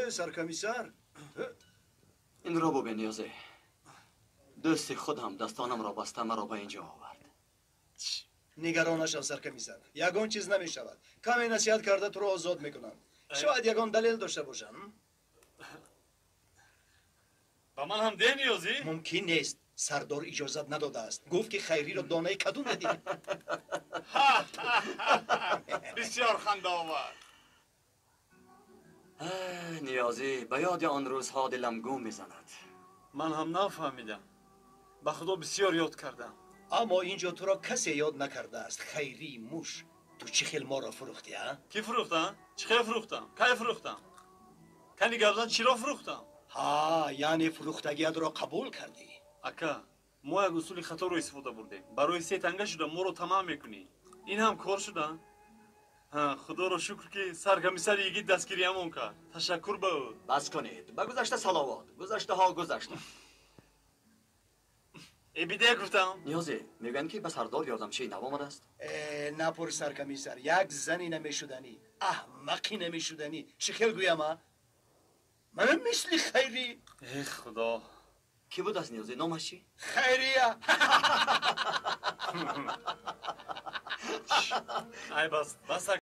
سرکمیسر این را ببین نیازه. دوست خودم دستانم را بسته مرا به اینجا آورد. نگران نشو سرکمیسر، یگان چیز نمی شود. کمی نصیحت کرده تو رو آزاد میکنم. شاید یگان دلیل داشته باشن. با من هم ده نیازی؟ ممکن نیست. سردار اجازت نداده است. گفت که خیری را دانه کدوم بدی. بسیار خنده آور. نیازی به یاد آن روزها دلم گم میزند. من هم نفهمیدم. به خدا بسیار یاد کردم. اما اینجا تو را کسی یاد نکرده است. خیری موش تو چی خیل ما را فروختی ها؟ کی فروختم؟ چی فروختم؟ کی فروختم؟ کنی گبزن چی را فروختم؟ ها یعنی فروختگیت را قبول کردی. اکا ما یک اصول خطا رو استفاده بردیم. برای 3 تنگه شده ما رو تمام میکنی. این هم کار شدن؟ خدا رو شکر که سرکمیسر یکی دستگیری همون کرد. تشکر به او. بس کنید. به گذشته صلوات. گذشته ها گذشته. ای بیده گفتم. نیازی میگن که به سردار یادم چی نوامد است؟ نپور سرکمیسر، یک زنی نمیشدنی، احمقی نمیشدنی. چه خیل گویم ها؟ منم مثل خیری. ای خدا. کی بود از نیازی؟ نامش چی؟ خیریه. ای بس